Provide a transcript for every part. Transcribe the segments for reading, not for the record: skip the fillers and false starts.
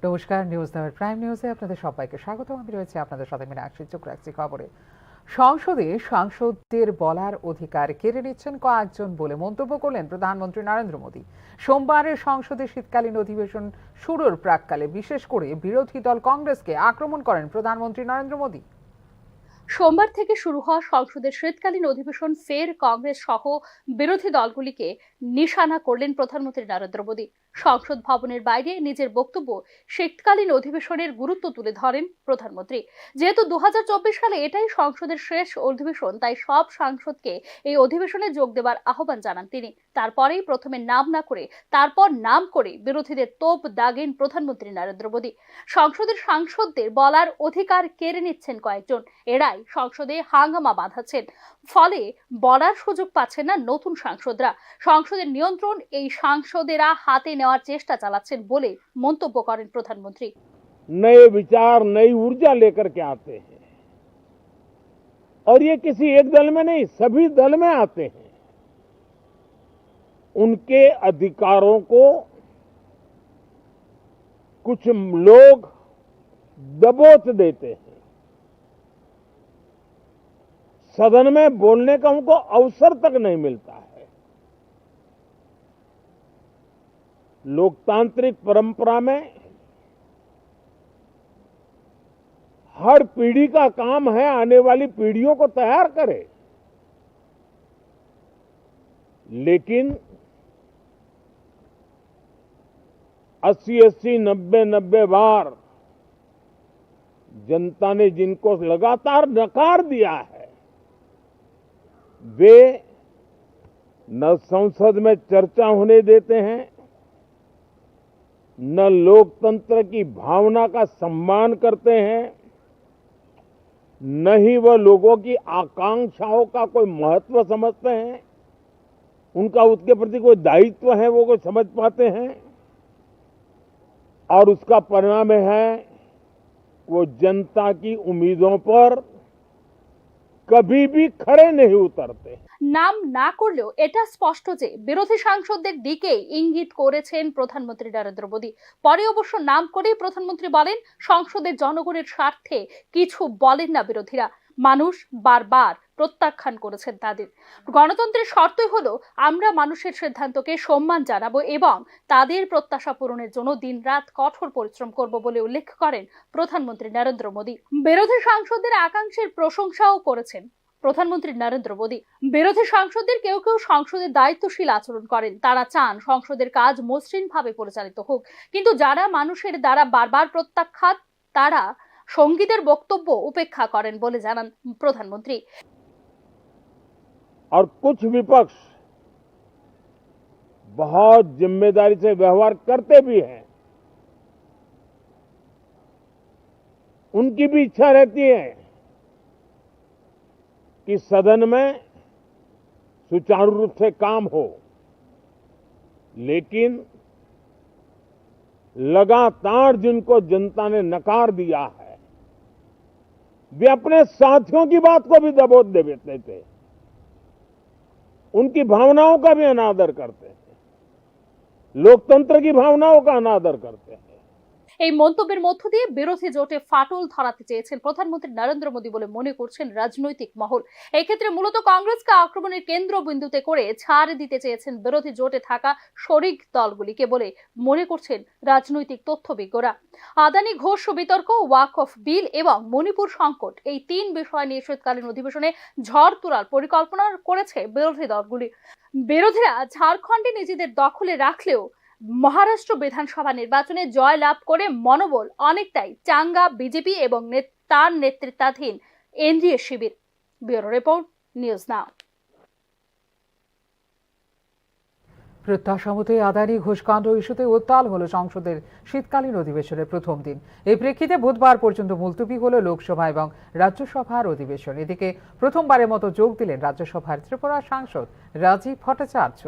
নমস্কার, নিউজ নামের প্রাইম নিউজে আপনাদের সবাইকে স্বাগত। আমি রয়েছে আপনাদের সাথে মীনাক্ষী। চোখ রাখছি খবরে। সংসদে সাংসদদের বলার অধিকার কেড়ে নিচ্ছেন কয়েকজন বলে মন্তব্য করলেন প্রধানমন্ত্রী নরেন্দ্র মোদী। সোমবারের সংসদের শীতকালীন অধিবেশন শুরুর প্রাক্কালে বিশেষ করে বিরোধী দল কংগ্রেসকে আক্রমণ করেন প্রধানমন্ত্রী নরেন্দ্র মোদী। সোমবার থেকে শুরু হওয়া সংসদের শীতকালীন অধিবেশন ফের কংগ্রেস সহ বিরোধী দলগুলিকে নিশানা করলেন প্রধানমন্ত্রী নরেন্দ্র মোদী। সংসদ ভবনের বাইরে নিজের বক্তব্য শীতকালীন অধিবেশনের গুরুত্ব তুলে ধরেন প্রধানমন্ত্রী। যেহেতু 2024 সালে এটাই সংসদের শেষ অধিবেশন, তাই সব সাংসদকে এই অধিবেশনে যোগ দেওয়ার আহ্বান জানান তিনি। তারপরেই প্রথমে নাম না করে তারপর নাম করে বিরোধীদের তোপ দাগেন প্রধানমন্ত্রী নরেন্দ্র মোদী। সংসদের সাংসদদের বলার অধিকার কেড়ে নিচ্ছেন কয়েকজন, এরাই সংসদে হাঙ্গামা বাঁধাচ্ছেন। ফলে বলার সুযোগ পাচ্ছেন না নতুন সাংসদরা। সংসদের নিয়ন্ত্রণ এই সাংসদেরা হাতে নেওয়ার চেষ্টা চালাচ্ছেন বলে মন্তব্য করেন প্রধানমন্ত্রী। नए विचार, नई ऊर्जा लेकर के आते हैं और ये किसी एक दल में नहीं, सभी दल में आते हैं। उनके अधिकारों को कुछ लोग दबोच देते हैं। सदन में बोलने का उनको अवसर तक नहीं मिलता है। लोकतांत्रिक परंपरा में हर पीढ़ी का काम है आने वाली पीढ़ियों को तैयार करे, लेकिन 80-80, 90-90 बार जनता ने जिनको लगातार नकार दिया है, वे न संसद में चर्चा होने देते हैं, न लोकतंत्र की भावना का सम्मान करते हैं, न ही वह लोगों की आकांक्षाओं का कोई महत्व समझते हैं, उनका उसके प्रति कोई दायित्व है वो कोई समझ पाते हैं। और उसका परिणाम है वो जनता की उम्मीदों पर कभी भी खरे नहीं उतरते। নাম না করলেও এটা স্পষ্ট যে বিরোধী সাংসদদের দিকে ইঙ্গিত করেছেন প্রধানমন্ত্রী নরেন্দ্র মোদী। পরে অবশ্য নাম করেই প্রধানমন্ত্রী বলেন, সংসদের জনগণের স্বার্থে কিছু বলেন না বিরোধীরা। মানুষ বারবার প্রত্যাখ্যান করেছেন তাদের। গণতন্ত্রের শর্তই হলো আমরা মানুষের সিদ্ধান্তকে সম্মান জানাবো এবং তাদের প্রত্যাশা পূরণের জন্য দিনরাত কঠোর পরিশ্রম করব বলে উল্লেখ করেন প্রধানমন্ত্রী নরেন্দ্র মোদী। বিরোধী সাংসদদের আকাঙ্ক্ষার প্রশংসাও করেছেন প্রধানমন্ত্রী নরেন্দ্র মোদী। বিরোধী সাংসদদের কেউ কেউ সংসদের দায়িত্বশীল আচরণ করেন, তারা চান সংসদের কাজ মসৃণভাবে পরিচালিত হোক। কিন্তু যারা মানুষের দ্বারা বারবার প্রত্যাখ্যাত, তারা সঙ্গীদের বক্তব্য উপেক্ষা করেন বলে জানান প্রধানমন্ত্রী। और कुछ विपक्ष बहुत जिम्मेदारी से व्यवहार करते भी हैं। उनकी भी इच्छा रहती है कि सदन में सुचारू रूप से काम हो, लेकिन लगातार जिनको जनता ने नकार दिया है, वे अपने साथियों की बात को भी दबोच देते थे, उनकी भावनाओं का भी अनादर करते हैं, लोकतंत्र की भावनाओं का अनादर करते हैं। এই মন্তব্যের মধ্য দিয়ে বিরোধী জোটে ফাটল ধরাতে চেয়েছেন প্রধানমন্ত্রী নরেন্দ্র মোদী বলে মনে করছেন রাজনৈতিক মহল। এই ক্ষেত্রে মূলত কংগ্রেসকে আক্রমণের কেন্দ্রবিন্দুতে করে ছাড় দিতে চেয়েছেন বিরোধী জোটে থাকা শরিক দলগুলিকে বলে মনে করছেন রাজনৈতিক তথ্যবিজ্ঞরা। আদানি ঘোষ বিতর্ক, ওয়াকফ বিল এবং মণিপুর সংকট, এই তিন বিষয় নিয়ে শীতকালীন অধিবেশনে ঝড় তোলার পরিকল্পনা করেছে বিরোধী দলগুলি। বিরোধীরা ঝাড়খণ্ডে নিজেদের দখলে রাখলেও মহারাষ্ট্র বিধানসভা নির্বাচনে জয় লাভ করে মনোবল অনেকটাই চাঙ্গা বিজেপি এবং তার নেতৃত্বাধীন এনডিএ শিবির। Bureau report, news now. প্রত্যাশা মতে আদানি ঘোষকাণ্ড ইস্যুতে উত্তাল হলো সংসদের শীতকালীন অধিবেশনের প্রথম দিন। এই প্রেক্ষিতে বুধবার পর্যন্ত মুলতবি হলো লোকসভা এবং রাজ্যসভার অধিবেশন। এদিকে প্রথমবারের মতো যোগ দিলেন রাজ্যসভার ত্রিপুরা সাংসদ রাজীব ভট্টাচার্য।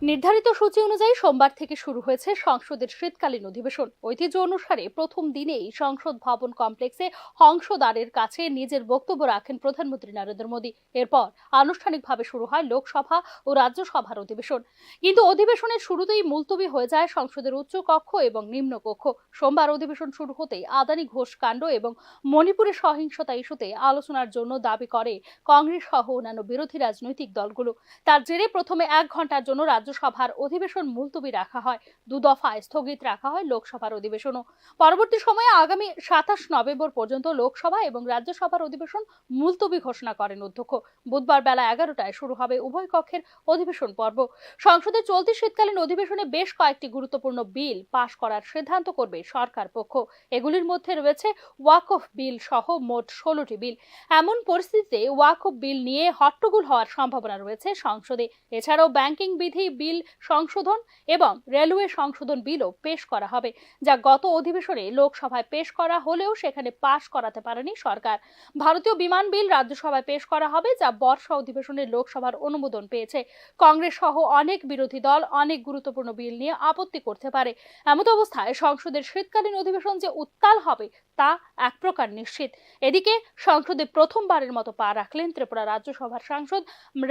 নির্ধারিত সূচি অনুযায়ী সোমবার থেকে শুরু হয়েছে সংসদের শীতকালীন অধিবেশন। ঐতিহ্য অনুসারে প্রথম দিনেই সংসদ ভবন কমপ্লেক্সে হংসদ্বারের কাছে নিজের বক্তব্য রাখেন প্রধানমন্ত্রী নরেন্দ্র মোদী। এরপর আনুষ্ঠানিকভাবে শুরু হয় লোকসভা ও রাজ্যসভার অধিবেশন। কিন্তু অধিবেশনের শুরুতেই মুলতবি হয়ে যায় সংসদের উচ্চ কক্ষ এবং নিম্ন কক্ষ। সোমবার অধিবেশন শুরু হতেই আদানি ঘোষ কাণ্ড এবং মণিপুরের সহিংসতা ইস্যুতে আলোচনার জন্য দাবি করে কংগ্রেস সহ অন্যান্য বিরোধী রাজনৈতিক দলগুলো। তার জেরে প্রথমে 1 ঘন্টার জন্য রাজ্যসভার অধিবেশন মুলতবি রাখা হয়। 2 দফায় স্থগিত রাখা হয় লোকসভার অধিবেশনও। পরবর্তী সময়ে আগামী 27 নভেম্বর পর্যন্ত লোকসভা এবং রাজ্যসভার অধিবেশন মুলতবি ঘোষণা করেন অধ্যক্ষ। বুধবার বেলা 11টায় শুরু হবে উভয় কক্ষের অধিবেশন পর্ব। সংসদের চলতি শীতকালীন অধিবেশনে বেশ কয়েকটি গুরুত্বপূর্ণ বিল পাশ করার সিদ্ধান্ত করবে সরকার পক্ষ। এগুলির মধ্যে রয়েছে ওয়াকফ বিল সহ মোট 16টি বিল। এমন পরিস্থিতিতে ওয়াকফ বিল নিয়ে হট্টগোল হওয়ার সম্ভাবনা রয়েছে সংসদে। এছাড়াও ব্যাংকিং বিধি বিল সংশোধন এবং রেলওয়ে সংশোধন বিলও পেশ করা হবে, যা গত অধিবেশনে লোকসভায় পেশ করা হলেও সেখানে পাশ করাতে পারেনি সরকার। ভারতীয় বিমান বিল রাজ্যসভায় পেশ করা হবে, যা বর্ষা অধিবেশনে লোকসভার অনুমোদন পেয়েছে। কংগ্রেস সহ অনেক বিরোধী দল অনেক গুরুত্বপূর্ণ বিল নিয়ে আপত্তি করতে পারে। এমত অবস্থায় সংসদের শীতকালীন অধিবেশন যে উত্তাল হবে তা এক প্রকার নিশ্চিত। এদিকে সংসদে প্রথমবারের মতো পা রাখলেন ত্রিপুরা রাজ্যসভার সাংসদ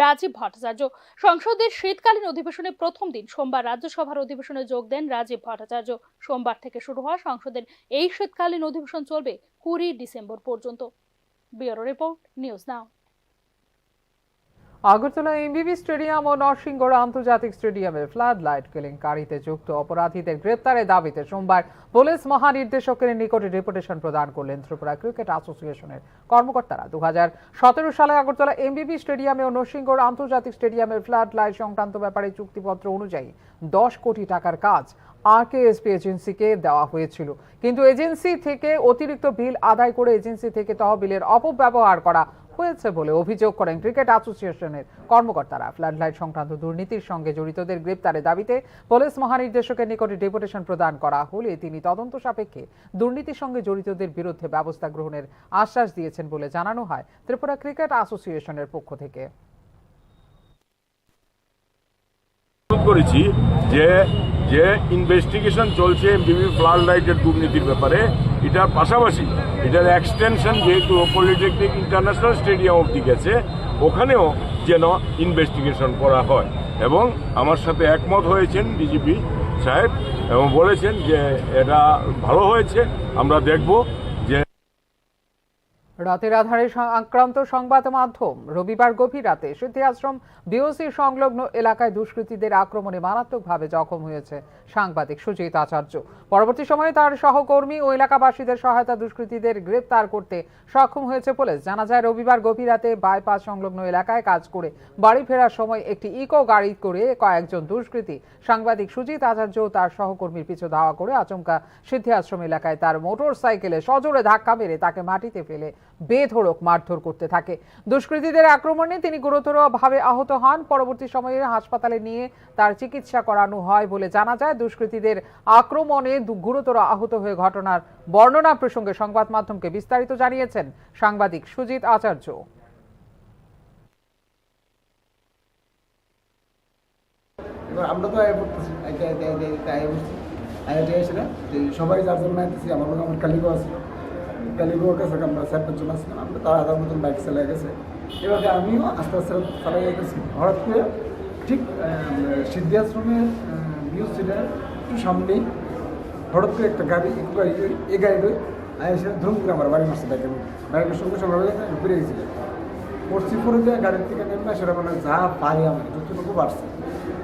রাজীব ভট্টাচার্য। সংসদের শীতকালীন অধিবেশনে প্রথম দিন সোমবার রাজ্যসভার অধিবেশনে যোগ দেন রাজীব ভট্টাচার্য। সোমবার থেকে শুরু হওয়া সংসদের এই শীতকালীন অধিবেশন চলবে 20 ডিসেম্বর পর্যন্ত। Bureau report, news now. Agartala MBB stadium ও নরসিংগড় আন্তর্জাতিক স্টেডিয়ামের ফ্লাড লাইট কেলেঙ্কারিতে যুক্ত অপরাধীদের গ্রেপ্তারের দাবিতে সোমবার পুলিশ মহানির্দেশকের নিকটে ডেপুটেশন প্রদান করলেন ত্রিপুরা ক্রিকেট অ্যাসোসিয়েশনের কর্মকর্তারা। 2017 সালে আগরতলা এমবিবি স্টেডিয়ামে ও নরসিংগড় আন্তর্জাতিক স্টেডিয়ামের ফ্লাড লাইট সংক্রান্ত ব্যাপারে চুক্তিপত্র অনুযায়ী 10 কোটি টাকার কাজ আরকেএসপি এজেন্সিকে দেওয়া হয়েছিল, কিন্তু এজেন্সি থেকে অতিরিক্ত বিল আদায় করে এজেন্সি থেকে তহবিলের অপব্যবহার করা হয়েছে বলে অভিযোগ করেন ক্রিকেট অ্যাসোসিয়েশনের কর্মকর্তারা। ফ্লাড লাইট সংক্রান্ত দুর্নীতির সঙ্গে জড়িতদের গ্রেপ্তারের দাবিতে পুলিশ মহানির্দেশকের নিকটে ডেপুটেশন প্রদান করা হলে তিনি তদন্ত সাপেক্ষে দুর্নীতির সঙ্গে জড়িতদের বিরুদ্ধে ব্যবস্থা গ্রহণের আশ্বাস দিয়েছেন বলে জানানো হয় ত্রিপুরা ক্রিকেট অ্যাসোসিয়েশনের পক্ষ থেকে। করেছি যে ইনভেস্টিগেশন চলছে এমবিবি ফ্লাড লাইটের দুর্নীতির ব্যাপারে, এটার পাশাপাশি এটার এক্সটেনশন যেহেতু পলিটেকনিক ইন্টারন্যাশনাল স্টেডিয়াম অবধি গেছে, ওখানেও যেন ইনভেস্টিগেশন করা হয়। এবং আমার সাথে একমত হয়েছেন ডিজিপি সাহেব এবং বলেছেন যে এটা ভালো হয়েছে, আমরা দেখব। রাতের আধারে আক্রান্ত সংবাদ মাধ্যম। রবিবার গভীর রাতে সিদ্ধি আশ্রম বিওসি সংলগ্ন এলাকায় দুষ্কৃতীদের আক্রমণে মারাত্মকভাবে জখম হয়েছে সাংবাদিক সুজিত আচার্য। পরবর্তী সময়ে তার সহকর্মী ও এলাকাবাসীদের সহায়তা দুষ্কৃতীদের গ্রেপ্তার করতে সক্ষম হয়েছে পুলিশ। জানা যায়, রবিবার গভীর রাতে বাইপাস সংলগ্ন এলাকায় কাজ করে বাড়ি ফেরার সময় একটি ইকো গাড়ি করে কয়েকজন দুষ্কৃতী সাংবাদিক সুজিত আচার্য ও তার সহকর্মীর পিছু ধাওয়া করে আচমকা সিদ্ধি আশ্রম এলাকায় তার মোটর সাইকেলে সজোরে ধাক্কা মেরে তাকে মাটিতে ফেলে বেধড়ক মারধর করতে থাকে। দুষ্কৃতীদের আক্রমণে তিনি গুরুতরভাবে আহত হন। পরবর্তী সময়ে হাসপাতালে নিয়ে তার চিকিৎসা করানো হয় বলে জানা যায়। দুষ্কৃতীদের আক্রমণে গুরুতর আহত হয়ে ঘটনার বর্ণনা প্রসঙ্গে সংবাদ মাধ্যমকে বিস্তারিত জানিয়েছেন সাংবাদিক সুজিত আচার্য। আমরা তো সবাই যার জন্য আইতেছি, আমার কালিগো আছে, কালিগোর কাছে আমরা 4-5 জন আসলাম, আমরা তার আধার মতন বাইক চালিয়ে গেছে। এভাবে আমিও আস্তে আস্তে চালাই যেতেছি। হঠাৎ করে ঠিক সিদ্ধি আশ্রমের মিউজিয়ামের একটু সামনেই হঠাৎ করে একটা গাড়ি, এই গাড়ি এসে ধরুন করে আমার বাড়ি মারছে। বাইকের সঙ্গে সঙ্গে ঘুরে গেছিল, পড়ছি পরে দিয়ে গাড়ির থেকে নেমে সেটা মানে যা পাই আমার যতটুকু বাড়ছে,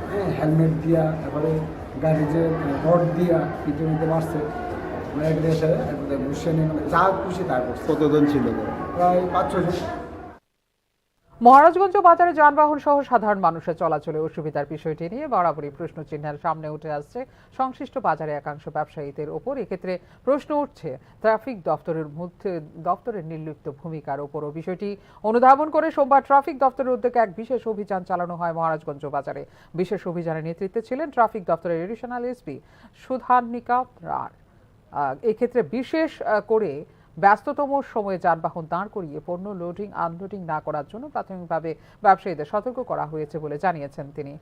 হ্যাঁ, হেলমেট দিয়া, তারপরে গাড়ি যে রড দিয়া পিছনে মারছে, মানে এসে বসে নিয়ে মানে যা খুশি তাই করছে। কতজন ছিল? প্রায় 5-6 জন। মহারাজগঞ্জ বাজারে যানবাহন সহ সাধারণ মানুষের চলাচলে অসুবিধার বিষয়টি নিয়ে বরাবরই প্রশ্ন চিহ্নের সামনে উঠে আসছে সংশ্লিষ্ট বাজারে একাংশ ব্যবসায়ীদের ওপর। এক্ষেত্রে প্রশ্ন উঠছে ট্রাফিক দপ্তরের নির্লিপ্ত ভূমিকার ওপরও। বিষয়টি অনুধাবন করে সোমবার ট্রাফিক দপ্তরের উদ্যোগে এক বিশেষ অভিযান চালানো হয় মহারাজগঞ্জ বাজারে। বিশেষ অভিযানের নেতৃত্বে ছিলেন ট্রাফিক দপ্তরের এডিশনাল এসপি সুধানিকা রায়। এক্ষেত্রে বিশেষ করে ব্যস্ততম সময়ে যানবাহন দাঁড় করিয়ে পণ্য লোডিং আনলোডিং না করার জন্য প্রাথমিকভাবে ব্যবসায়ীদের সতর্ক করা হয়েছে বলে জানিয়েছেন তিনি।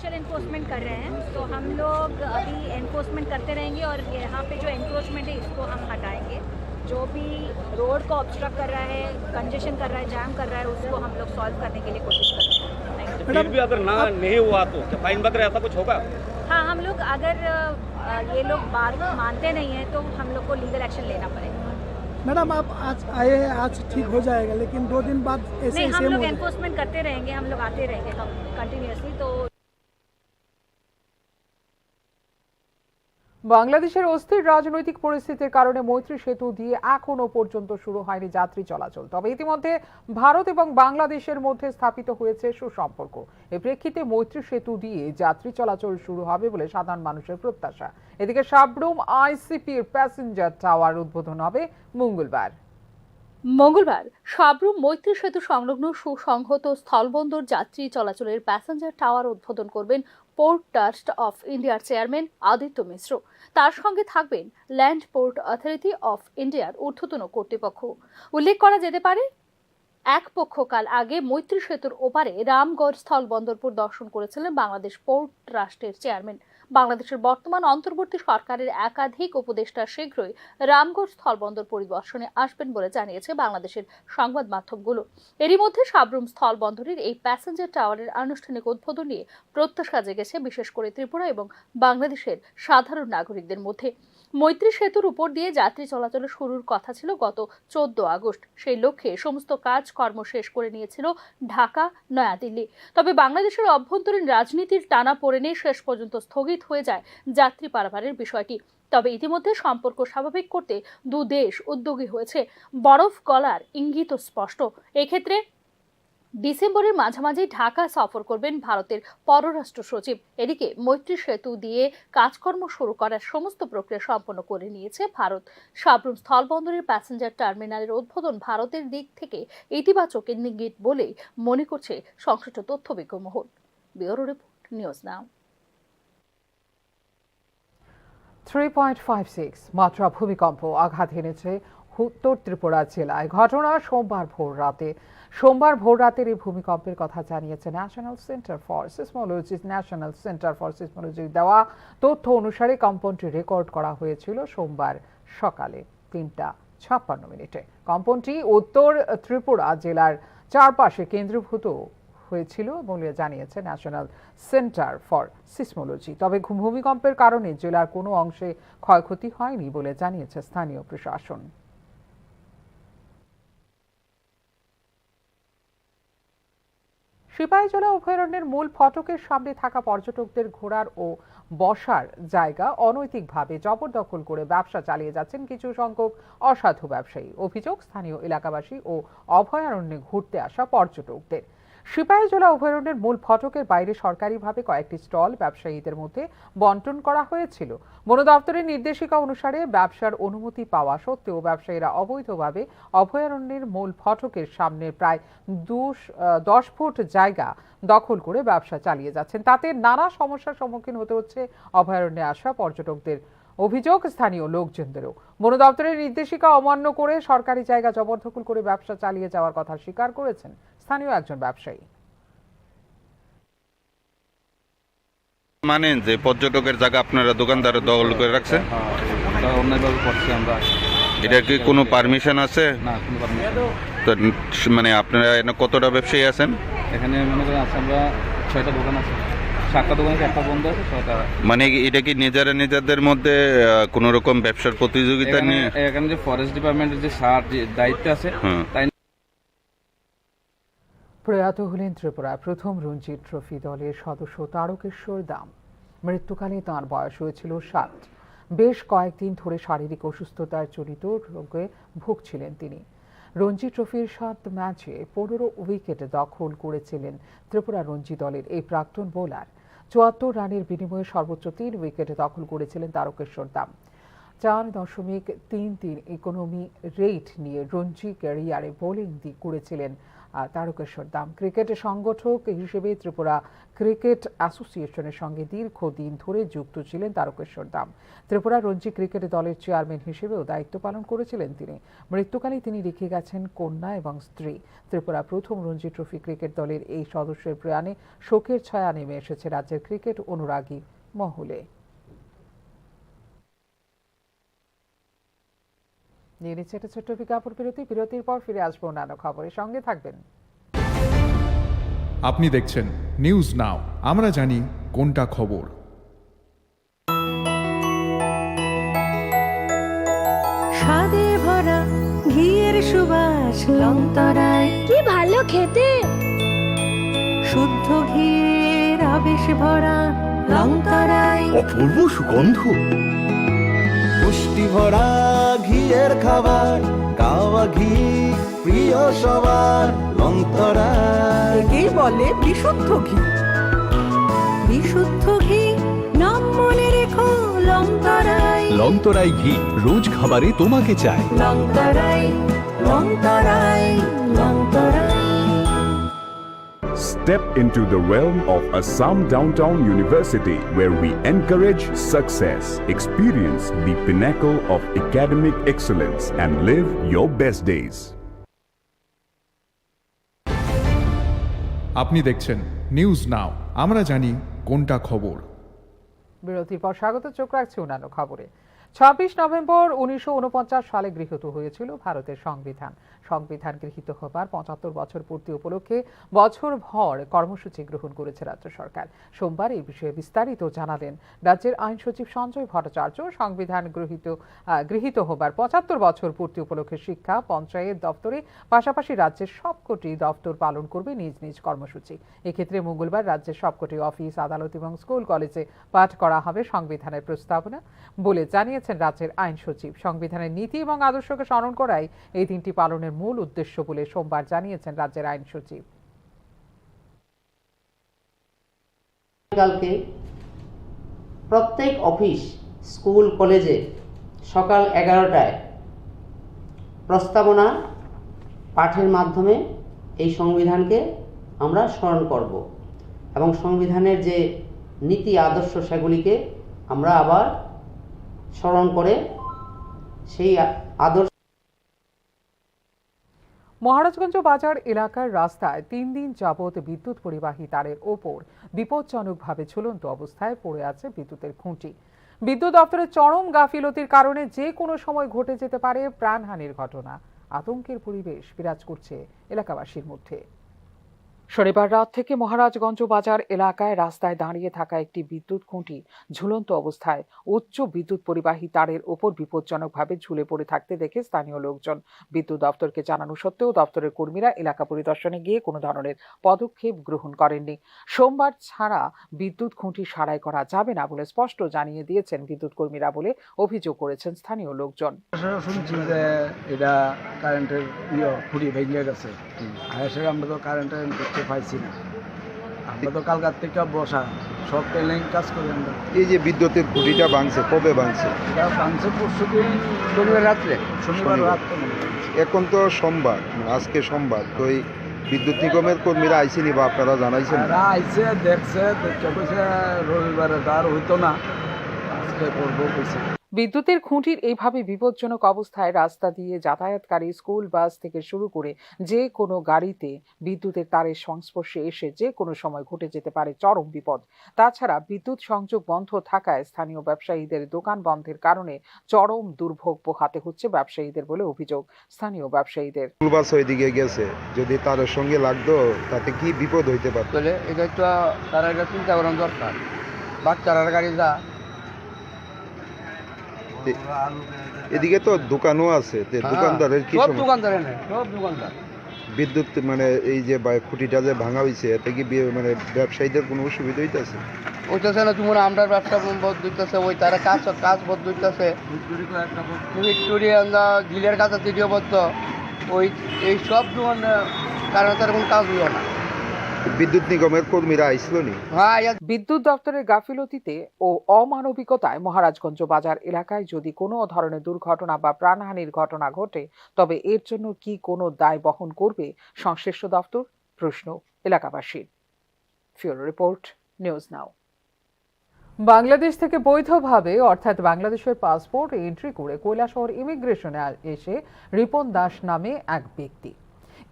स्पेशल एनफोर्समेंट कर रहे हैं, तो हम लोग अभी एनफोर्समेंट करते रहेंगे और यहाँ पे जो एनक्रोचमेंट है इसको हम हटाएंगे। जो भी रोड को ऑब्स्ट्रक्ट कर रहा है, कंजेशन कर रहा है, जाम कर रहा है, उसको हम लोग सॉल्व करने के लिए कोशिश कर रहे हैं। फिर भी अगर ना नहीं हुआ तो क्या फाइन वगैरह ऐसा कुछ होगा? हाँ, हम लोग अगर ये लोग बात मानते नहीं हैं तो हम लोग को लीगल एक्शन लेना पड़ेगा। मैडम आप आज आए हैं, आज ठीक हो जाएगा, लेकिन 2 दिन बाद ऐसे नहीं, हम सेम लोग हो जाएगा। एनफोर्समेंट करते रहेंगे, हम लोग आते रहेंगे कंटिन्यूअसली। तो বাংলাদেশের অস্থির রাজনৈতিক পরিস্থিতির কারণে মৈত্রী সেতু দিয়ে এখনো পর্যন্ত শুরু হয়নি যাত্রী চলাচল। তবে ইতিমধ্যে ভারত এবং বাংলাদেশের মধ্যে স্থাপিত হয়েছে সুসম্পর্ক। এ প্রেক্ষিতে মৈত্রী সেতু দিয়ে যাত্রী চলাচল শুরু হবে বলে সাধারণ মানুষের প্রত্যাশা। এদিকে সাবরুম আইসিপির প্যাসেঞ্জার টাওয়ার উদ্বোধন হবে মঙ্গলবার। সাবরুম মৈত্রী সেতু সংলগ্ন সুসংহত স্থলবন্দর যাত্রী চলাচলের প্যাসেঞ্জার টাওয়ার উদ্বোধন করবেন পোর্ট ট্রাস্ট অফ ইন্ডিয়ার চেয়ারম্যান আদিত্য মিশ্র। তার সঙ্গে থাকবেন ল্যান্ড পোর্ট অথরিটি অফ ইন্ডিয়ার ঊর্ধ্বতন কর্তৃপক্ষ। উল্লেখ করা যেতে পারে, এক পক্ষকাল আগে মৈত্রী সেতুর ওপারে রামগড় স্থলবন্দর পরিদর্শন করেছিলেন বাংলাদেশ পোর্ট ট্রাস্টের চেয়ারম্যান। বাংলাদেশের বর্তমান অন্তর্বর্তী সরকারের একাধিক উপদেষ্টা শীঘ্রই রামগড় স্থলবন্দর পরিদর্শনে আসবেন বলে জানিয়েছে বাংলাদেশের সংবাদ মাধ্যমগুলো। এরই মধ্যে সাবরুম স্থলবন্দরের এই প্যাসেঞ্জার টাওয়ারের আনুষ্ঠানিক উদ্বোধন নিয়ে প্রত্যাশা জেগেছে বিশেষ করে ত্রিপুরা এবং বাংলাদেশের সাধারণ নাগরিকদের মধ্যে। মৈত্রী সেতুর উপর দিয়ে যাত্রী চলাচল শুরুর কথা ছিল গত 14 আগস্ট। সেই লক্ষ্যে সমস্ত কাজকর্ম শেষ করে নিয়েছিল ঢাকা, নয়াদিল্লি। তবে বাংলাদেশের অভ্যন্তরীণ রাজনীতির টানাপোড়েনে শেষ পর্যন্ত স্থগিত হয়ে যায় যাত্রী পারাপারের বিষয়টি। তবে ইতিমধ্যে সম্পর্ক স্বাভাবিক করতে দুদেশ উদ্যোগী হয়েছে। বরফ গলার ইঙ্গিত স্পষ্ট। এক্ষেত্রে ডিসেম্বরের মাঝামাঝি ঢাকা সফর করবেন ভারতের পররাষ্ট্র সচিব। এদিকে মৈত্রী সেতু দিয়ে কাজকর্ম শুরু করার সমস্ত প্রক্রিয়া সম্পন্ন করে নিয়েছে ভারত। সাবরুম স্থলবন্দরের প্যাসেঞ্জার টার্মিনালের উদ্বোধন ভারতের দিক থেকে ইতিবাচক ইঙ্গিত বলেই মনে করছে সংশ্লিষ্ট তথ্যবিজ্ঞ মহল। ব্যুরো রিপোর্ট, নিউজ নাও। 3.56 মাত্রা ভূমিকম্প আঘাত এনেছে উত্তর ত্রিপুরা জেলায়। ঘটনা সোমবার ভোর রাতের এই ভূমিকম্পের কথা জানিয়েছে ন্যাশনাল সেন্টার ফর সিসমোলজি। দেওয়া তথ্য অনুসারে কম্পনটি রেকর্ড করা হয়েছিল সোমবার সকালে 3:56। কম্পনটি উত্তর ত্রিপুরা জেলার চারপাশে কেন্দ্রীভূত হয়েছিল বলে জানিয়েছে ন্যাশনাল সেন্টার ফর সিসমোলজি। তবে ভূমিকম্পের কারণে জেলার কোনো অংশে ক্ষয়ক্ষতি হয়নি বলে জানিয়েছে স্থানীয় প্রশাসন। সিপাহীজলা অভয়ারণ্যের মূল ফটকের সামনে থাকা পর্যটকদের ঘোরার ও বসার জায়গা অনৈতিকভাবে জবরদখল করে ব্যবসা চালিয়ে যাচ্ছেন কিছু সংখ্যক অসাধু ব্যবসায়ী। অভিযোগ স্থানীয় এলাকাবাসী ও অভয়ারণ্যে ঘুরতে আসা পর্যটকদের। সিপাহীজলা অভয়ারণ্যের মূল ফটকের বাইরে সরকারিভাবে কয়েকটি স্টল ব্যবসায়ীদের মধ্যে বন্টন করা হয়েছিল। বন দপ্তরের নির্দেশিকা অনুসারে ব্যবসার অনুমতি পাওয়া সত্ত্বেও ব্যবসায়ীরা অবৈধভাবে অভয়ারণ্যের মূল ফটকের সামনে প্রায় 10 ফুট জায়গা দখল করে ব্যবসা চালিয়ে যাচ্ছেন। তাতে নানা সমস্যার সম্মুখীন হতে হচ্ছে অভয়ারণ্যে আসা পর্যটকদের। অভিযোগ স্থানীয় লোকজনদেরও। বন দপ্তরের নির্দেশিকা অমান্য করে সরকারি জায়গা জবরদখল করে ব্যবসা চালিয়ে যাওয়ার কথা স্বীকার করেছেন স্থানীয় একজন ব্যবসায়ী। মানেন যে পর্যটকের জায়গা আপনারা দোকানদার দখল করে রাখছেন? অন্যায়ভাবে করছি আমরা। এটা কি কোনো পারমিশন আছে? না, কোনো পারমিশন। তো মানে আপনারা এখানে কতটা ব্যবসায়ী আছেন? এখানে মনে করেন আছে আমরা 6টা দোকান আছে, 7টা দোকান আছে, একটা বন্ধ আছে, 6টা। মানে এটা কি নিজেদের মধ্যে কোন রকম ব্যবসার প্রতিযোগিতা নিয়ে? এখানে যে ফরেস্ট ডিপার্টমেন্টের যে দায়িত্ব আছে তাই। প্রয়াত হলেন ত্রিপুরার প্রথম রঞ্জি ট্রফি দলের সদস্য তারকেশ্বর দাম। মৃত্যুকালে তাঁর বয়স হয়েছিল 7। বেশ কয়েকদিন ধরে শারীরিক অসুস্থতার জনিত রোগে ভুগছিলেন তিনি। রঞ্জি ট্রফির 7 ম্যাচে 15 উইকেট দখল করেছিলেন ত্রিপুরা রঞ্জি দলের এই প্রাক্তন বোলার। 74 রানের বিনিময়ে সর্বোচ্চ 3 উইকেট দখল করেছিলেন তারকেশ্বর দাম। 4.33 ইকোনমি রেট নিয়ে রঞ্জি ক্যারিয়ারে বোলিং করেছিলেন তারকেশ্বর দাম। ক্রিকেট সংগঠক হিসেবে ত্রিপুরা ক্রিকেট অ্যাসোসিয়েশনের সঙ্গে দীর্ঘদিন ধরে যুক্ত ছিলেন তারকেশ্বর দাম। ত্রিপুরা রঞ্জি ক্রিকেট দলের চেয়ারম্যান হিসেবেও দায়িত্ব পালন করেছিলেন তিনি। মৃত্যুকালে তিনি রেখে গেছেন কন্যা এবং স্ত্রী। ত্রিপুরা প্রথম রঞ্জি ট্রফি ক্রিকেট দলের এই সদস্যের প্রয়াণে শোকের ছায়া নেমে এসেছে রাজ্যের ক্রিকেট অনুরাগী মহলে। নিয়ে নিচ্ছে একটা ছোট্ট বিজ্ঞাপন বিরতির পর ফিরে আসবো অন্যান্য খবরের সঙ্গে থাকবেন। আপনি দেখছেন নিউজ নাও, আমরা জানি কোনটা খবর। স্বাদে ভরা ঘিয়ের সুবাস লংতরায়, কি ভালো খেতে, শুদ্ধ ঘিয়ের আবেশ ভরা লংতরায়, অপূর্ব সুগন্ধ, পুষ্টি ভরা ঘিয়ের খাবার, গাওয়া ঘি প্রিয় সবার লংতরায়। একেই বলে বিশুদ্ধ ঘি। বিশুদ্ধ ঘি নাম মনে রেখো লংতরায়। লংতরাই ঘি রোজ খাবারে তোমাকে চাই। Longtharai Longtharai Longtharai. Step into the realm of Assam Downtown University, where we encourage success, experience the pinnacle of academic excellence, and live your best days. আপনি দেখছেন নিউজ নাও, আমরা জানি কোনটা খবর। বিরতির পর স্বাগত, চোখ রাখছি অন্যান্য খবরে। 26 নভেম্বর 1949 সালে গৃহীত হয়েছিল ভারতের সংবিধান। সংবিধান গৃহীত হবার 75 বছর পূর্তি উপলক্ষে বছরভর কর্মসূচি গ্রহণ করেছে রাজ্য সরকার। সোমবার এই বিষয়ে বিস্তারিত জানালেন রাজ্যের আইন সচিব সঞ্জয় ভট্টাচার্য। সংবিধান গৃহীত হবার 75 বছর পূর্তি উপলক্ষে শিক্ষা, পঞ্চায়েত দপ্তরে পাশাপাশি রাজ্যের সবকটি দপ্তর পালন করবে নিজ নিজ কর্মসূচি। এক্ষেত্রে মঙ্গলবার রাজ্যের সবকটি অফিস, আদালত এবং স্কুল কলেজে পাঠ করা হবে সংবিধানের প্রস্তাবনা বলে জানিয়েছেন রাজ্যের আইন সচিব। সংবিধানের নীতি এবং আদর্শকে স্মরণ করাই এই দিনটি পালনের মূল উদ্দেশ্য বলে সোমবার জানিয়েছেন রাজ্যের আইন সচিব। কালকে প্রত্যেক অফিস, স্কুল, কলেজে সকাল 11টায় প্রস্তাবনা পাঠের মাধ্যমে এই সংবিধানকে আমরা স্মরণ করব এবং সংবিধানের যে নীতি আদর্শ সেগুলিকে আমরা আবার স্মরণ করে সেই আদর্শ। মহারাজগঞ্জ বাজার এলাকার রাস্তায় 3 দিন যাবৎ বিদ্যুৎ পরিবাহী তারের ওপর বিপজ্জনকভাবে ঝুলন্ত অবস্থায় পড়ে আছে বিদ্যুতের খুঁটি। বিদ্যুৎ দপ্তরের চরম গাফিলতির কারণে যে কোনো সময় ঘটে যেতে পারে প্রাণহানির ঘটনা। আতঙ্কের পরিবেশ বিরাজ করছে এলাকাবাসীর মধ্যে। শনিবার রাত থেকে মহারাজগঞ্জ বাজার এলাকায় রাস্তায় দাঁড়িয়ে থাকা একটি বিদ্যুৎ খুঁটি ঝুলন্ত অবস্থায় উচ্চ বিদ্যুৎ পরিবাহী তারের ওপর বিপজ্জনকভাবে ঝুলে পড়ে থাকতে দেখে স্থানীয় লোকজন। বিদ্যুৎ দপ্তরকে জানানো সত্ত্বেও দপ্তরের কর্মীরা এলাকা পরিদর্শনে গিয়ে কোনো ধরনের পদক্ষেপ গ্রহণ করেননি। সোমবার ছাড়া বিদ্যুৎ খুঁটি সারাই করা যাবে না বলে স্পষ্ট জানিয়ে দিয়েছেন বিদ্যুৎ কর্মীরা বলে অভিযোগ করেছেন স্থানীয় লোকজন। শুনছি যে এটা কারেন্টের খুঁটি ভেঙে গেছে, আমরা তো কারেন্টের পাইছি না। আমরা তো কালকার থেকে বসা সব পেলেন কাজ করি আমরা। এই যে বিদ্যুতের খুঁটিটা ভাঙছে, কবে ভাঙছে? এটা ভাঙছে পরশুদিন শনিবার রাত্রে। এখন তো সোমবার, আজকে সোমবার, তো এই বিদ্যুৎ নিগমের কর্মীরা আইসেনি বা আপনারা জানাইছেন? আইসে দেখছে রবিবারে তার হইতো না, আজকে করবো কইছে। বিদ্যুতের খুঁটির এইভাবে বিপজ্জনক অবস্থায় রাস্তা দিয়ে যাতায়াতকারী স্কুল বাস থেকে শুরু করে যে কোনো গাড়িতে বিদ্যুতের তারের সংস্পর্শে এসে যে কোনো সময় ঘটে যেতে পারে চরম বিপদ। তাছাড়া বিদ্যুৎ সংযোগ বন্ধ থাকায় স্থানীয় ব্যবসায়ীদের দোকান বন্ধের কারণে চরম দুর্ভোগ পোহাতে হচ্ছে ব্যবসায়ীদের বলে অভিযোগ স্থানীয় ব্যবসায়ীদের। স্কুল বাস ওইদিকে গেছে, যদি তারের সঙ্গে লাগতো তাতে কি বিপদ হইতে পারত? এটা তো তারা এটা চিন্তা করার দরকার। বাচ্চারা গাড়ি যা, এদিকে তো দোকানও আছে, দোকানদারের কি সব দোকানদার বিদ্যুৎ মানে এই যে খুঁটিটা যে ভাঙা হয়েছে, এতে কি মানে ব্যবসায়ীদের কোনো অসুবিধা হইতেছে? ওইটাছে না, তোমার আমরা ব্যবসা বন্ধ হইতেছে, ওই তারা কাজ বন্ধ হইতেছে, ভিক্টোরিয়া গিলের কাছে তৃতীয় বদ্ধ, ওই এই সব দোকান কারণে তার কোনো কাজ হইও না। বিদ্যুৎ নিগমের কর্মীরা আইছিল নি? হ্যাঁ বিদ্যুৎ দপ্তরের গাফিলতিতে ও অমানবিকতায় মহারাজগঞ্জ বাজার এলাকায় যদি কোনো ধরনের দুর্ঘটনা বা প্রাণহানির ঘটনা ঘটে তবে এর জন্য কি কোনো দায় বহন করবে সংশ্লিষ্ট দপ্তর? প্রশ্ন এলাকাবাসীর। ফিউরো রিপোর্ট, নিউজ নাও। বাংলাদেশ থেকে বৈধভাবে অর্থাৎ বাংলাদেশের পাসপোর্ট এন্ট্রি করে কৈলাসহর ইমিগ্রেশনে এসে রিপন দাস নামে এক ব্যক্তি,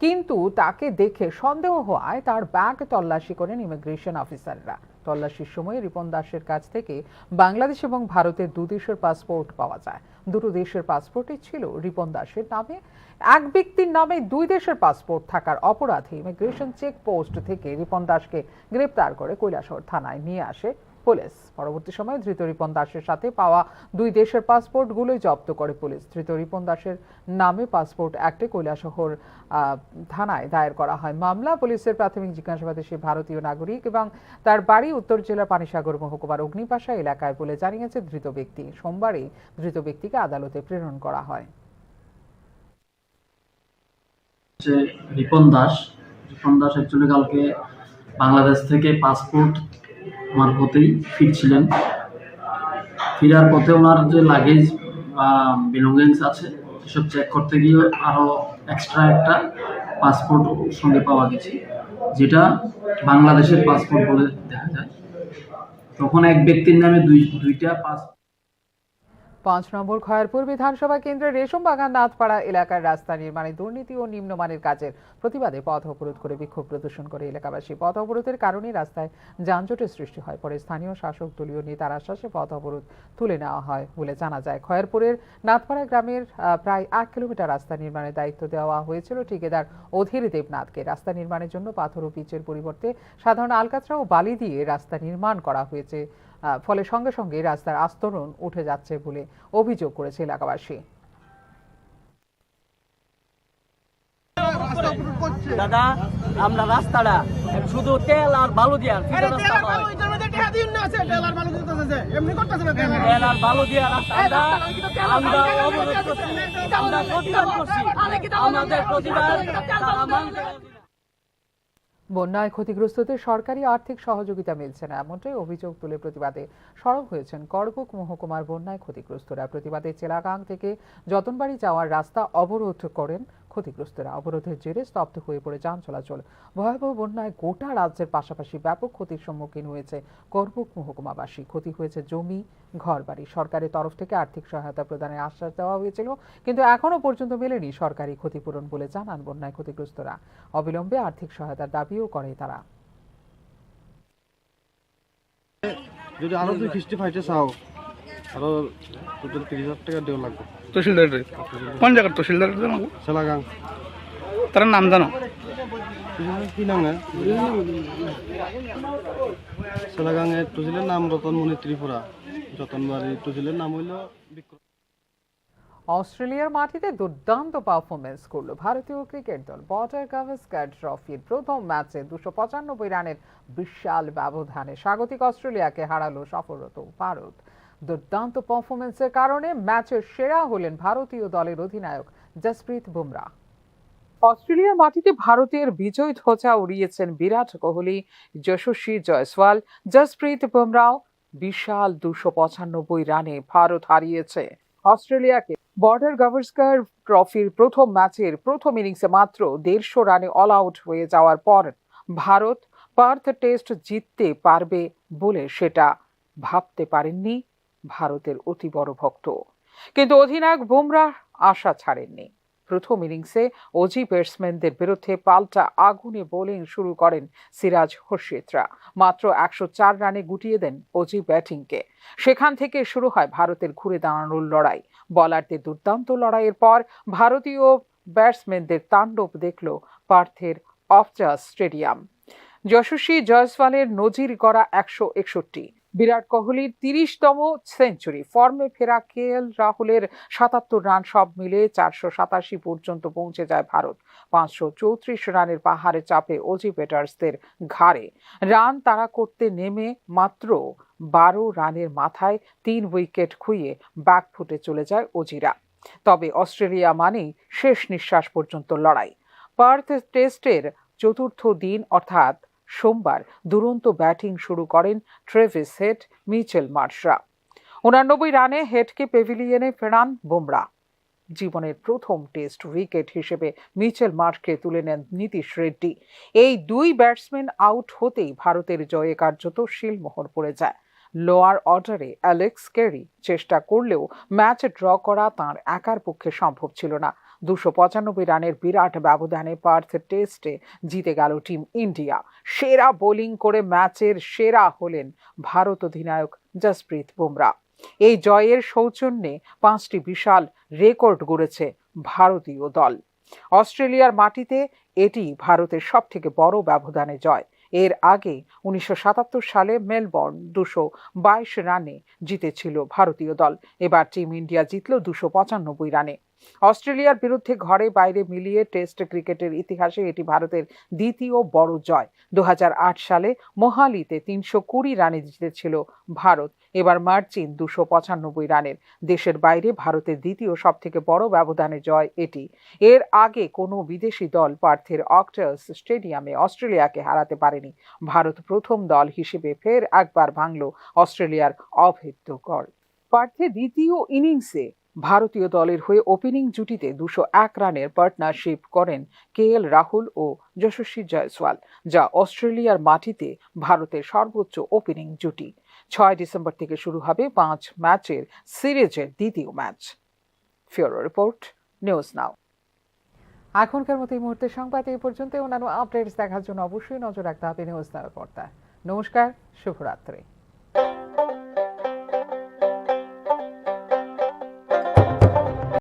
কিন্তু তাকে দেখে সন্দেহ হওয়ায় তার ব্যাগ তল্লাশি করেন ইমিগ্রেশন অফিসাররা। তল্লাশির সময় রিপন দাসের কাছ থেকে বাংলাদেশ এবং ভারতের দুদেশের পাসপোর্ট পাওয়া যায়। দুটো দেশের পাসপোর্টই ছিল রিপন দাসের নামে। এক ব্যক্তির নামে দুই দেশের পাসপোর্ট থাকার অপরাধে ইমিগ্রেশন চেকপোস্ট থেকে রিপন দাসকে গ্রেপ্তার করে কৈলাসহর থানায় নিয়ে আসে পুলিশ। পরবর্তী সময়ে ধৃত রিপন দাসের সাথে পাওয়া দুই দেশের পাসপোর্টগুলোই জব্দ করে পুলিশ। ধৃত রিপন দাসের নামে পাসপোর্ট অ্যাক্টে কৈলাসহর থানায় দায়ের করা হয় মামলা। পুলিশের প্রাথমিক জিজ্ঞাসাবাদে সে ভারতীয় নাগরিক এবং তার বাড়ি উত্তর জেলার পানিসাগর মহকুমার অগ্নিপাশা এলাকায় বলে জানিয়েছে ধৃত ব্যক্তি। সোমবারই ধৃত ব্যক্তিকে আদালতে প্রেরণ করা হয়। রিপন দাস অ্যাকচুয়ালি কালকে বাংলাদেশ থেকে পাসপোর্ট মারফতেই ফিরছিলেন। ফেরার পথে ওনার যে লাগেজ বা বিলঙ্গিংস আছে এসব চেক করতে গিয়ে আরও এক্সট্রা একটা পাসপোর্ট সঙ্গে পাওয়া গেছে, যেটা বাংলাদেশের পাসপোর্ট বলে দেখা যায়। তখন এক ব্যক্তির নামে দুইটা পাসপোর্ট। ৫ নম্বর খয়েরপুর বিধানসভা কেন্দ্রের রেশমবাগান নাথপাড়া এলাকার রাস্তা নির্মাণে দুর্নীতি ও নিম্নমানের কাজের প্রতিবাদে পথ অবরোধ করে বিক্ষোভ প্রদর্শন করে এলাকাবাসী। পথ অবরোধের কারণে রাস্তায় যানজটের সৃষ্টি হয়। পরে স্থানীয় শাসক দলীয় নেতার আশ্বাসে পথ অবরোধ তুলে নেওয়া হয় বলে জানা যায়। খয়েরপুরের নাথপাড়া গ্রামের প্রায় ১ কিলোমিটার রাস্তা নির্মাণের দায়িত্ব দেওয়া হয়েছিল ঠিকাদার অধীর দেবনাথকে। রাস্তা নির্মাণের জন্য পাথর ও পিচের পরিবর্তে সাধারণ আলকাতরা ও বালি দিয়ে রাস্তা নির্মাণ করা হয়েছে, ফলে সঙ্গে সঙ্গে রাস্তার আস্তরণ উঠে যাচ্ছে বলে অভিযোগ করেছে এলাকাবাসী। দাদা, আমরা রাস্তাটা শুধু তেল আর বালু দিয়ে বন্যায় ক্ষতিগ্রস্তদের সরকারি আর্থিক সহযোগিতা মিলছে না, এমনটাই অভিযোগ তুলে প্রতিবাদে সরব হয়েছেন করবুক মহকুমার বন্যায় ক্ষতিগ্রস্তরা। প্রতিবাদে চেলাগাং থেকে যতনবাড়ি যাওয়ার রাস্তা অবরোধ করেন ক্ষতিগ্রস্তরা। অবরোধের জেরে স্তব্ধ হয়ে পড়ে যান চলাচল। ভয়াবহ বন্যায় গোটা রাজ্যের পাশাপাশি ব্যাপক ক্ষতির সম্মুখীন হয়েছে করবুক মহকুমাবাসী। ক্ষতি হয়েছে জমি, ঘরবাড়ি। সরকারের তরফ থেকে আর্থিক সহায়তা প্রদানের আশ্বাস দেওয়া হয়েছিল, কিন্তু এখনো পর্যন্ত মেলেনি সরকারি ক্ষতিপূরণ বলে জানান বন্যায় ক্ষতিগ্রস্তরা। অবিলম্বে আর্থিক সহায়তার দাবিও করে তারা। যদি আরো 2 কিস্তি পাইতে চাও আরো টোটাল 30,000 টাকা দেওয়া লাগবে। তহসিলদার কোন জায়গার তহসিলদার জানো? চেলাগাং। তার নাম জানো? কি নাম? চেলাগাং এর তহসিলের নাম রতনমণি ত্রিপুরা। যতনবাড়ি তহসিলের নাম হইল বিক্রম। অস্ট্রেলিয়ার মাটিতে দুর্দান্ত পারফরমেন্স করল ভারতীয় ক্রিকেট দল। বর্ডার গাভাস্কার ট্রফির প্রথম ম্যাচে 295 রানের বিশাল ব্যবধানে স্বাগতিক অস্ট্রেলিয়াকে হারালো সফররত ভারত। দুর্দান্ত পারফরমেন্সের কারণে ম্যাচের সেরা হলেন ভারতীয় দলের অধিনায়ক জসপ্রীত বুমরা। অস্ট্রেলিয়ার মাটিতে ভারতের বিজয় ধ্বজা উড়িয়েছেন বিরাট কোহলি, যশস্বী জয়সওয়াল, জসপ্রীত বুমরাও। বিশাল 295 রানে ভারত হারিয়েছে অস্ট্রেলিয়াকে। বর্ডার গাভাস্কার ট্রফির প্রথম ম্যাচের প্রথম ইনিংসে মাত্র 150 রানে অল আউট হয়ে যাওয়ার পর ভারত পার্থ টেস্ট জিততে পারবে বলে সেটা ভাবতে পারেননি ভারতের অতি বড় ভক্ত। কিন্তু অধিনায়ক বুমরা আশা ছাড়েননি। প্রথম ইনিংসে অজি ব্যাটসম্যানদের বিরুদ্ধে পাল্টা আগুনে বোলিং শুরু করেন সিরাজ হর্ষিতরা। মাত্র 104 রানে গুটিয়ে দেন অজি ব্যাটিংকে। সেখান থেকে শুরু হয় ভারতের ঘুরে দাঁড়ানোর লড়াই। বলারদের দুর্দান্ত লড়াইয়ের পর ভারতীয় ব্যাটসম্যানদের তাণ্ডব দেখল পার্থের অফজাস স্টেডিয়াম। যশস্বী জয়সওয়ালের নজির গড়া 161, বিরাট কোহলির 30তম সেঞ্চুরি, ফর্মে ফেরা কেএল রাহুলের 77 রান, সব মিলে 487 পর্যন্ত পৌঁছে যায় ভারত। 534 রানের পাহাড়ে চাপে অজি ব্যাটার্সদের ঘাড়ে। রান তাড়া করতে নেমে মাত্র 12 রানের মাথায় 3 উইকেট খুইয়ে ব্যাকফুটে চলে যায় অজিরা। তবে অস্ট্রেলিয়া মানেই শেষ নিঃশ্বাস পর্যন্ত লড়াই। পার্থ টেস্টের চতুর্থ দিন অর্থাৎ সোমবার দুরন্ত ব্যাটিং শুরু করেন ট্রেভিস হেড, মিচেল মার্শরা। 89 রানে হেডকে পেভিলিয়নে ফেরান বুমরা। জীবনের প্রথম টেস্ট উইকেট হিসেবে মিচেল মার্শকে তুলে নেন নীতিশ রেড্ডি। এই দুই ব্যাটসম্যান আউট হতেই ভারতের জয়ে কার্যত শিলমোহর পড়ে যায়। লোয়ার অর্ডারে অ্যালেক্স ক্যারি চেষ্টা করলেও ম্যাচ ড্র করা তাঁর একার পক্ষে সম্ভব ছিল না। 295 রানের বিরাট ব্যবধানে পার্থ টেস্টে জিতে গেল টিম ইন্ডিয়া। সেরা বোলিং করে ম্যাচের সেরা হলেন ভারত অধিনায়ক জসপ্রীত বুমরা। এই জয়ের সৌজন্যে 5টি বিশাল রেকর্ড গড়েছে ভারতীয় দল। অস্ট্রেলিয়ার মাটিতে এটি ভারতের সবথেকে বড় ব্যবধানে জয়। এর আগে 1977 সালে মেলবোর্ন 222 রানে জিতেছিল ভারতীয় দল। এবার টিম ইন্ডিয়া জিতল 295 রানে। অস্ট্রেলিয়ার বিরুদ্ধে ঘরে বাইরে মিলিয়ে টেস্ট ক্রিকেটের ইতিহাসে এটি ভারতের দ্বিতীয় বড় জয়। 2008 সালে মোহালিতে 320 রানে জিতেছিল ভারত। এবার মার্চিন 295 রানের। দেশের বাইরে ভারতের দ্বিতীয় সবথেকে বড় ব্যবধানে জয় এটি। এর আগে কোনো বিদেশি দল পার্থের অক্টাস স্টেডিয়ামে অস্ট্রেলিয়াকে হারাতে পারেনি। ভারত প্রথম দল হিসেবে ফের একবার ভাঙল অস্ট্রেলিয়ার অভেদ্য গড়। পার্থে দ্বিতীয় ইনিংসে ভারতীয় দলের হয়ে ওপেনিং জুটিতে 201 রানের পার্টনারশিপ করেন KL রাহুল ও যশস্বী জয়সওয়াল, যা অস্ট্রেলিয়ার মাটিতে ভারতের সর্বোচ্চ ওপেনিং জুটি। 6 ডিসেম্বর থেকে শুরু হবে 5 ম্যাচের সিরিজের দ্বিতীয় match. Bureau report, news now. এখনকার মতো এই মুহূর্তে সংবাদ এই পর্যন্ত। অন্যান্য আপডেটস দেখার জন্য অবশ্যই নজর রাখতে হবে নিউজ নাও পর্দায়। নমস্কার, শুভরাত্রি।